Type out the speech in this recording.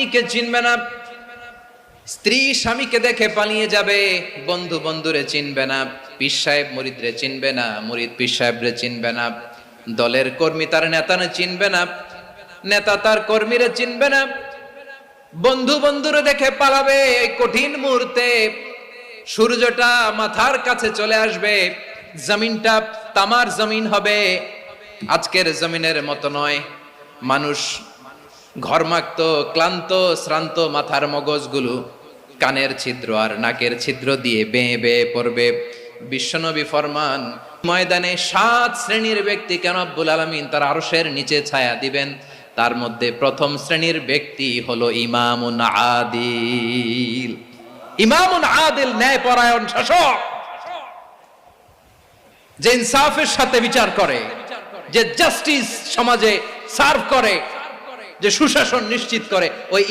স্বামীকে চিনবে না, স্ত্রী স্বামীকে দেখে পালিয়ে যাবে, বন্ধু বন্ধুরে চিনবে না, পীর সাহেব মুরিদরে চিনবে না, মুরিদ পীর সাহেবরে চিনবে না, দলের কর্মী তার নেতারে চিনবে না, নেতা তার কর্মীরে চিনবে না, বন্ধু বন্ধুরে দেখে পালাবে। এই কঠিন মুহূর্তে সূর্যটা মাথার কাছে চলে আসবে, জমিনটা তামার জমিন হবে। আজকের জমিনের মতো নয়, মানুষ ঘর্মাক্ত, ক্লান্ত, শ্রান্ত মাথার মগজগুলো কানের ছিদ্র আর নাকের ছিদ্র দিয়ে বেয়ে বেয়ে পড়বে। বিশ্বনবী ফরমান, ময়দানে 7 শ্রেণীর ব্যক্তিকে রব্বুল আলামিন তার আরশের নিচে ছায়া দিবেন। তার মধ্যে প্রথম শ্রেণীর ব্যক্তি হলো ইমামুন আদিল। ইমামুন আদিল, ন্যায়পরায়ণ শাসক, যে ইনসাফের সাথে বিচার করে, যে জাস্টিস সমাজে সার্ভ করে, যে সুশাসন নিশ্চিত করে, ওই